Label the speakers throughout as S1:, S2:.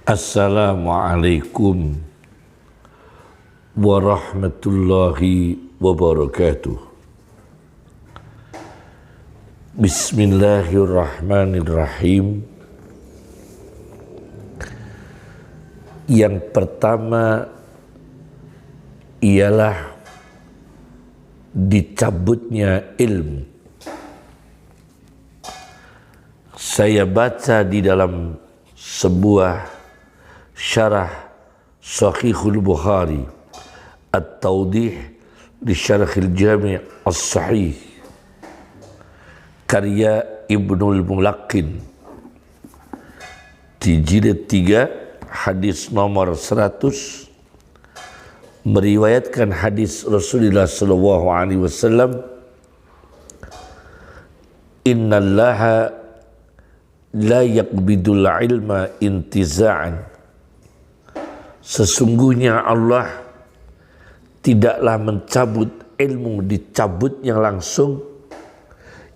S1: Assalamualaikum warahmatullahi wabarakatuh. Bismillahirrahmanirrahim. Yang pertama ialah dicabutnya ilmu. Saya baca di dalam sebuah syarah Sahihul Bukhari At-Tawdih di Syarahil Jami' As-Sahih karya Ibnul Mulaqqin di jilid 3 hadis nomor 100 meriwayatkan hadis Rasulullah sallallahu alaihi wasallam, innallaha la yaqbidul ilma intiza'an. Sesungguhnya Allah tidaklah mencabut ilmu dicabutnya langsung,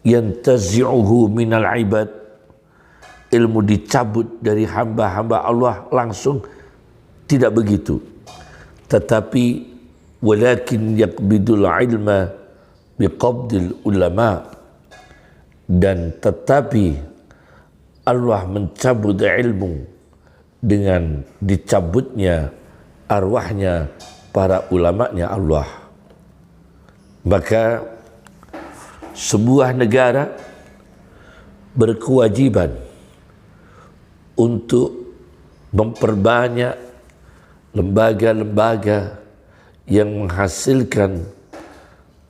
S1: yantazi'uhu minal ibad, ilmu dicabut dari hamba-hamba Allah langsung, tidak begitu. Tetapi walakin yaqbidul ilma biqabdil ulama, dan tetapi Allah mencabut ilmu dengan dicabutnya arwahnya para ulamanya Allah. Maka sebuah negara berkewajiban untuk memperbanyak lembaga-lembaga yang menghasilkan,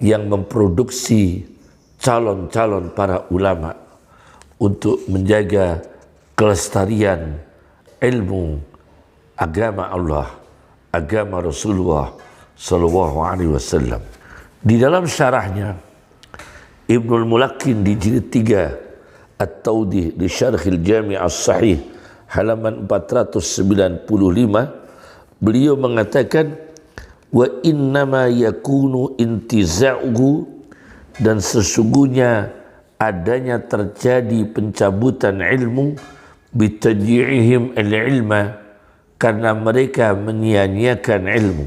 S1: yang memproduksi calon-calon para ulama untuk menjaga kelestarian ilmu agama Allah, agama Rasulullah sallallahu alaihi wasallam. Di dalam syarahnya Ibnul Mulaqqin di jilid 3 At-Tawdih di Syarahil Jami' As-Sahih halaman 495, beliau mengatakan, wa innama yakunu intiza'uhu, dan sesungguhnya adanya terjadi pencabutan ilmu bitajihim al-ilma, karena mereka menyia-nyiakan ilmu.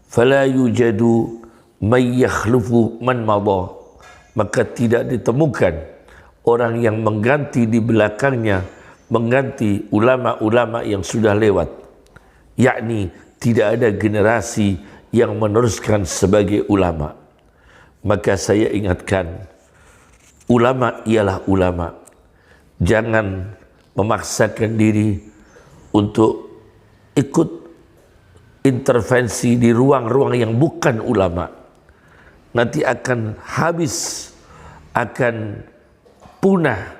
S1: Fala yujadu may yakhlufu man madha, maka tidak ditemukan orang yang mengganti di belakangnya, mengganti ulama-ulama yang sudah lewat, yakni tidak ada generasi yang meneruskan sebagai ulama. Maka saya ingatkan, ulama ialah ulama. Jangan memaksakan diri untuk ikut intervensi di ruang-ruang yang bukan ulama. Nanti akan habis, akan punah,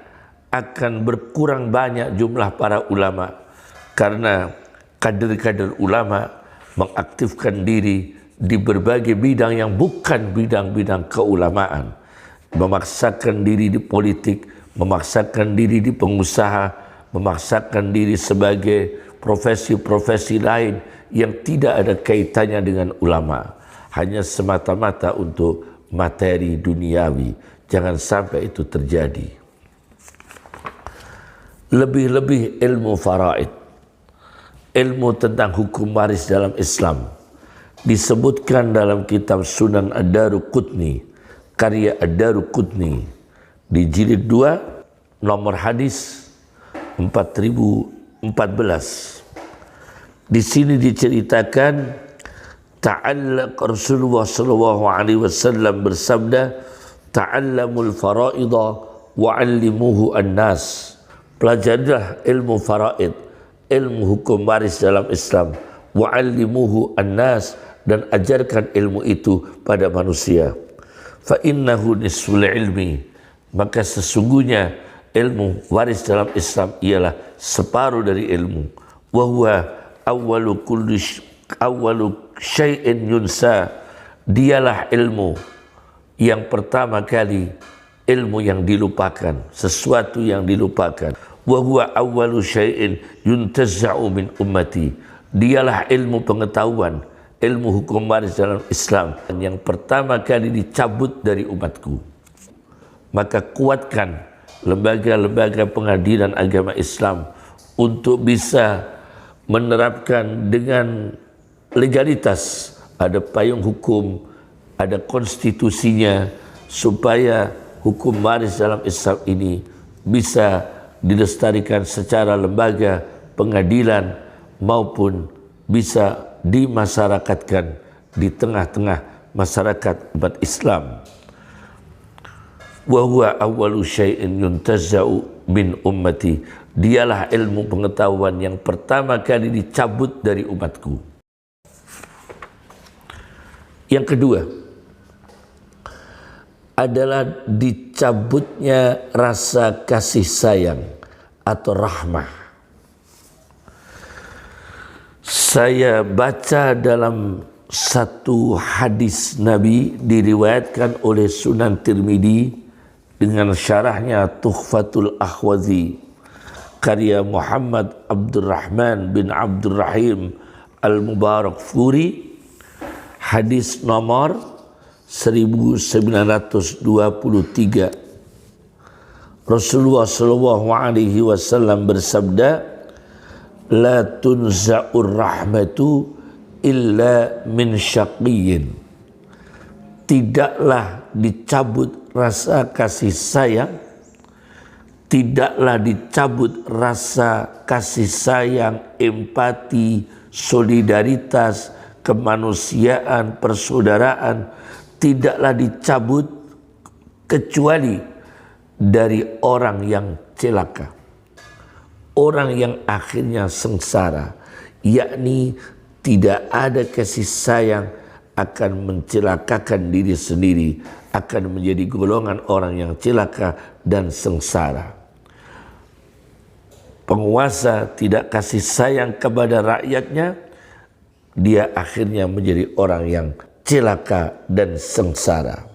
S1: akan berkurang banyak jumlah para ulama, karena kader-kader ulama mengaktifkan diri di berbagai bidang yang bukan bidang-bidang keulamaan, memaksakan diri di politik, memaksakan diri di pengusaha, memaksakan diri sebagai profesi-profesi lain yang tidak ada kaitannya dengan ulama, hanya semata-mata untuk materi duniawi. Jangan sampai itu terjadi. Lebih-lebih ilmu faraid, ilmu tentang hukum waris dalam Islam, disebutkan dalam kitab Sunan Ad-Daruqutni karya Ad-Daruqutni di jilid 2 nomor hadis 4014. Di sini diceritakan, ta'allaq Rasulullah sallallahu alaihi wasallam bersabda, ta'allamul fara'idha wa'allimuhu an-nas. Pelajarilah ilmu faraid, ilmu hukum waris dalam Islam, wa'allimuhu an-nas, dan ajarkan ilmu itu pada manusia. Fa innahu nisful ilmi, maka sesungguhnya ilmu waris dalam Islam ialah separuh dari ilmu. Wa huwa awwalu syai'in yunsa, dialah ilmu yang pertama kali, ilmu yang dilupakan, sesuatu yang dilupakan. Wa huwa awwalu syai'in yuntazza'u min ummati, dialah ilmu pengetahuan, ilmu hukum waris dalam Islam yang pertama kali dicabut dari umatku. Maka kuatkan lembaga-lembaga pengadilan agama Islam untuk bisa menerapkan dengan legalitas, ada payung hukum, ada konstitusinya, supaya hukum waris dalam Islam ini bisa dilestarikan secara lembaga pengadilan maupun bisa dimasyarakatkan di tengah-tengah masyarakat umat Islam. Wa huwa awwalu syai'in yuntaza'u min ummati. Dialah ilmu pengetahuan yang pertama kali dicabut dari umatku. Yang kedua adalah dicabutnya rasa kasih sayang atau rahmah. Saya baca dalam satu hadis Nabi diriwayatkan oleh Sunan Tirmidzi dengan syarahnya Tuhfatul Akhwazi karya Muhammad Abdurrahman bin Abdurrahim Al-Mubarakfuri, hadis nomor 1923. Rasulullah sallallahu alaihi wasallam bersabda, la tunza'ur rahmatu illa min syaqiyyin. Tidaklah dicabut rasa kasih sayang, tidaklah dicabut rasa kasih sayang, empati, solidaritas, kemanusiaan, persaudaraan, tidaklah dicabut kecuali dari orang yang celaka, orang yang akhirnya sengsara, yakni tidak ada kasih sayang, akan mencelakakan diri sendiri, akan menjadi golongan orang yang celaka dan sengsara. Penguasa tidak kasih sayang kepada rakyatnya, dia akhirnya menjadi orang yang celaka dan sengsara.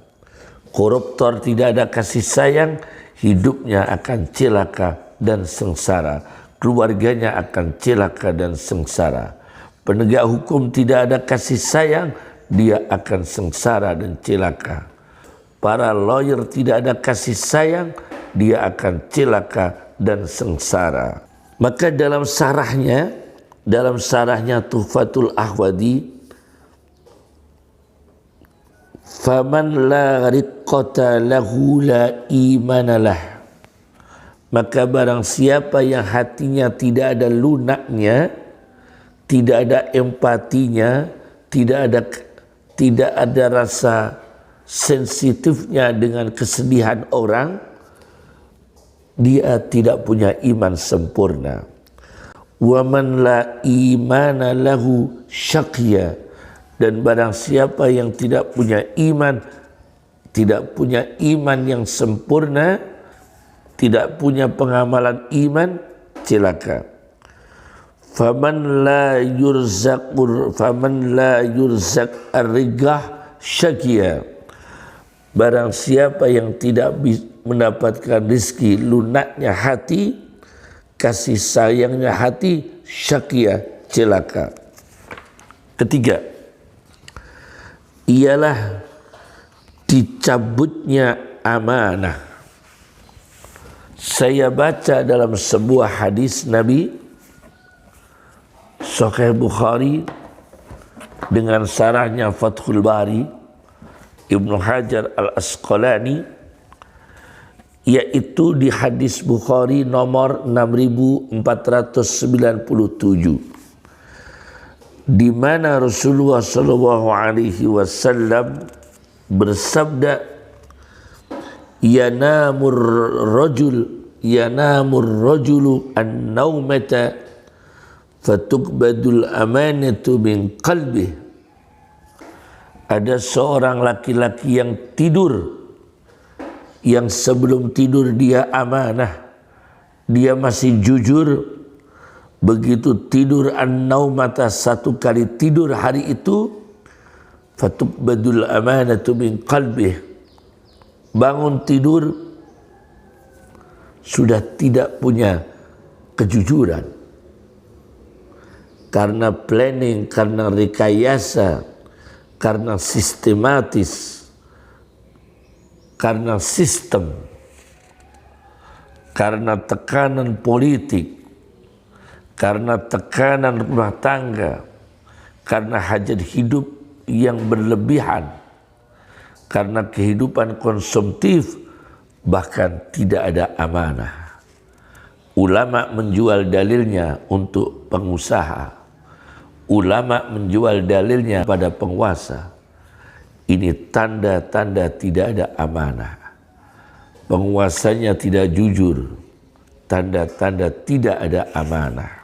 S1: Koruptor tidak ada kasih sayang, hidupnya akan celaka dan sengsara, keluarganya akan celaka dan sengsara. Penegak hukum tidak ada kasih sayang, dia akan sengsara dan celaka. Para lawyer tidak ada kasih sayang, dia akan celaka dan sengsara. Maka dalam sarahnya Tuhfatul Ahwadi, faman la riqqata lahu la imanalah. Maka barang siapa yang hatinya tidak ada lunaknya, tidak ada empatinya, tidak ada rasa sensitifnya dengan kesedihan orang, dia tidak punya iman sempurna. Wa man la imana lahu syaqya. Dan barang siapa yang tidak punya iman yang sempurna, tidak punya pengamalan iman, celaka. Faman la yurzaq ar-rigah syaqya. Barang siapa yang tidak mendapatkan rezeki, lunaknya hati, kasih sayangnya hati, syaqya, celaka. Ketiga ialah dicabutnya amanah. Saya baca dalam sebuah hadis Nabi Sahih Bukhari dengan syarahnya Fathul Bari Ibnu Hajar Al-Asqalani, yaitu di hadis Bukhari nomor 6497, di mana Rasulullah sallallahu alaihi wasallam bersabda, yanamur rajulu an-naumata fatuqbadul amanatu min qalbih. Ada seorang laki-laki yang tidur, yang sebelum tidur dia amanah, dia masih jujur. Begitu tidur an-naumata, satu kali tidur hari itu, fatuqbadul amanatu min qalbih, bangun tidur sudah tidak punya kejujuran karena planning, karena rekayasa, karena sistematis, karena sistem, karena tekanan politik, karena tekanan rumah tangga, karena hajat hidup yang berlebihan, karena kehidupan konsumtif, bahkan tidak ada amanah. Ulama menjual dalilnya untuk pengusaha, ulama menjual dalilnya pada penguasa. Ini tanda-tanda tidak ada amanah. Penguasanya tidak jujur, tanda-tanda tidak ada amanah.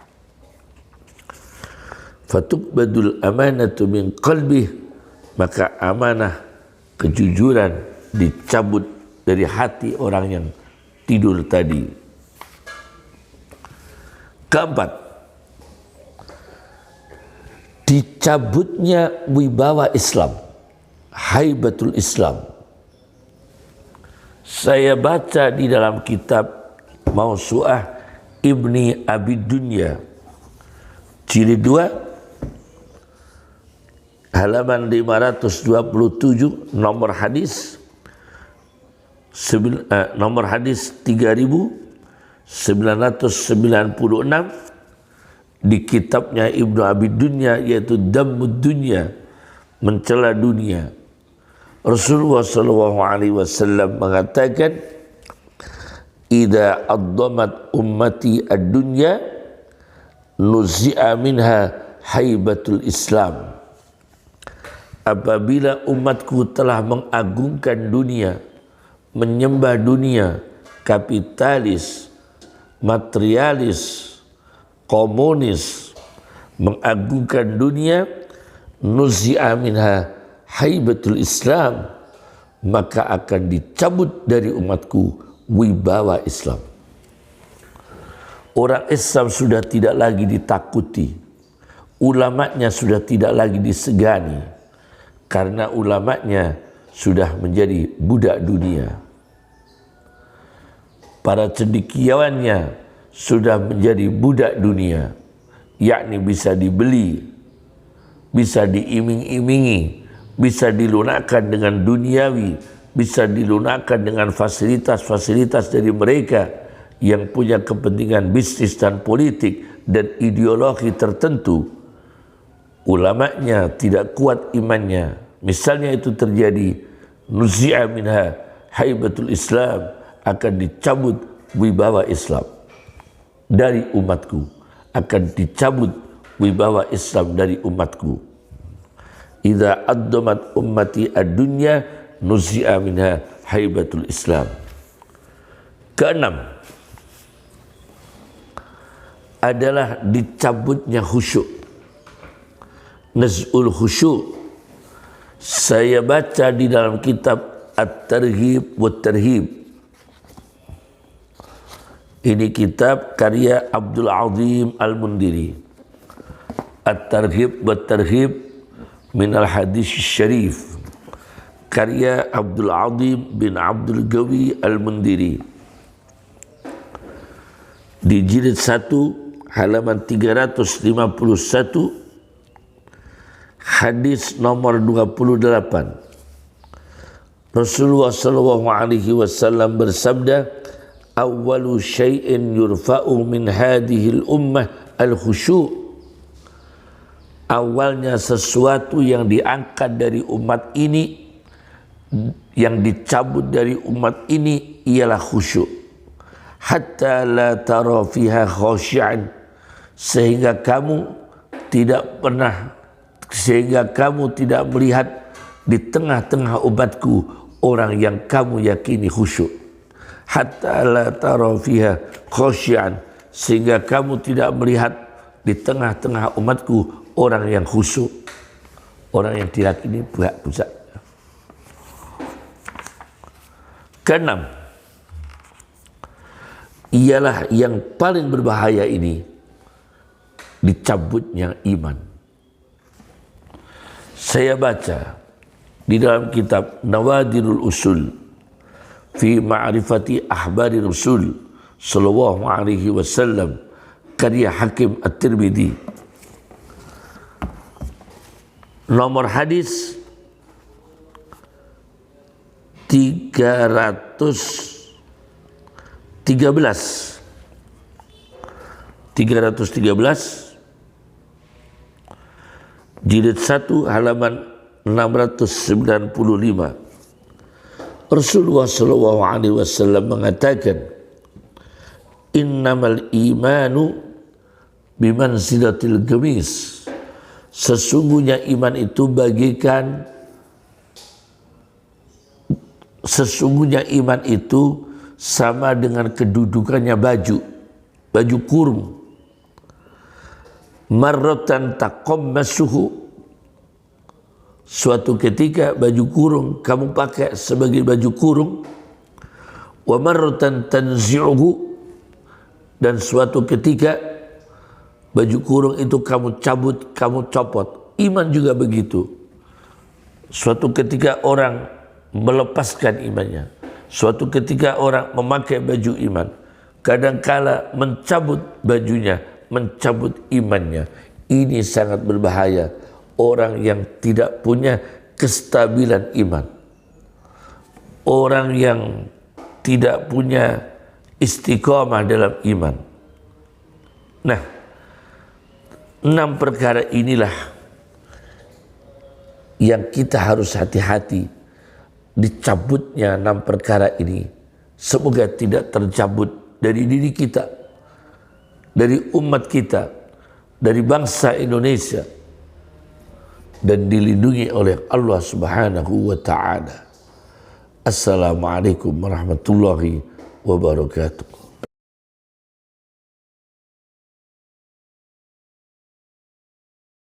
S1: Fatuqbadul amanatu min qalbih, maka amanah kejujuran dicabut dari hati orang yang tidur tadi. Keempat, dicabutnya wibawa Islam, haibatul Islam. Saya baca di dalam kitab Mausu'ah Ibni Abi Dunya jilid 2 halaman 527, nomor hadis 3996 di kitabnya Ibnu Abi Dunya, yaitu Dammud Dunya, mencela dunia. Rasulullah SAW mengatakan, "Idza addamat ummati ad-dunya nuzi'a minha haibatul Islam." Apabila umatku telah mengagungkan dunia, menyembah dunia, kapitalis, materialis, komunis, mengagungkan dunia, nuzi'a minha haibatul Islam, maka akan dicabut dari umatku wibawa Islam. Orang Islam sudah tidak lagi ditakuti, ulamanya sudah tidak lagi disegani, karena ulamanya sudah menjadi budak dunia. Para cendekiawannya sudah menjadi budak dunia, yakni bisa dibeli, bisa diiming-imingi, bisa dilunakkan dengan duniawi, bisa dilunakkan dengan fasilitas-fasilitas dari mereka yang punya kepentingan bisnis dan politik dan ideologi tertentu. Ulamanya tidak kuat imannya, misalnya itu terjadi, nuzi'a minha haibatul Islam, akan dicabut wibawa Islam dari umatku, akan dicabut wibawa Islam dari umatku. Idza addamat ummati ad-dunya nuzi'a minha haibatul Islam. Keenam adalah dicabutnya khusyuk, naz'ul khusyuk. Saya baca di dalam kitab At-Targhib wa Tarhib. Ini kitab karya Abdul Azim Al-Mundiri. At-Targhib wa Tarhib min al-Hadis Syarif, karya Abdul Azim bin Abdul Gawi Al-Mundiri. Di jilid 1 halaman 351, hadis nomor 28. Rasulullah SAW bersabda, "Awwalu syai'in yurfa'u min hadhil ummah al-khusyu'." Awalnya sesuatu yang diangkat dari umat ini, yang dicabut dari umat ini ialah khusyuk. Hatta la tara fiha khashi'an, sehingga kamu tidak melihat di tengah-tengah umatku orang yang kamu yakini khusyuk. Hatta la tara fiha khashi'an, sehingga kamu tidak melihat di tengah-tengah umatku orang yang khusyuk, orang yang diyakini budak-budak. Keenam, ialah yang paling berbahaya ini, dicabutnya iman. Saya baca di dalam kitab Nawadirul Usul fi ma'rifati ahbari Rasul sallallahu alaihi wasallam, karya Hakim At-Tirmidzi, nomor hadis 313, 313, jilid 1 halaman 695. Rasulullah sallallahu alaihi wasallam mengatakan, innamal imanu bimanzilatil gamis. Sesungguhnya iman itu sama dengan kedudukannya baju kurung. Marratan taqammasuhu, suatu ketika baju kurung kamu pakai sebagai baju kurung. Wa marratan tanzi'uhu, dan suatu ketika baju kurung itu kamu cabut, kamu copot. Iman juga begitu. Suatu ketika orang melepaskan imannya, suatu ketika orang memakai baju iman, kadangkala mencabut bajunya, mencabut imannya. Ini sangat berbahaya. Orang yang tidak punya kestabilan iman, orang yang tidak punya istiqamah dalam iman. Nah, 6 perkara inilah yang kita harus hati-hati dicabutnya 6 perkara ini. Semoga tidak tercabut dari diri kita, dari umat kita, dari bangsa Indonesia, dan dilindungi oleh Allah Subhanahu wa ta'ala. Assalamualaikum warahmatullahi wabarakatuh.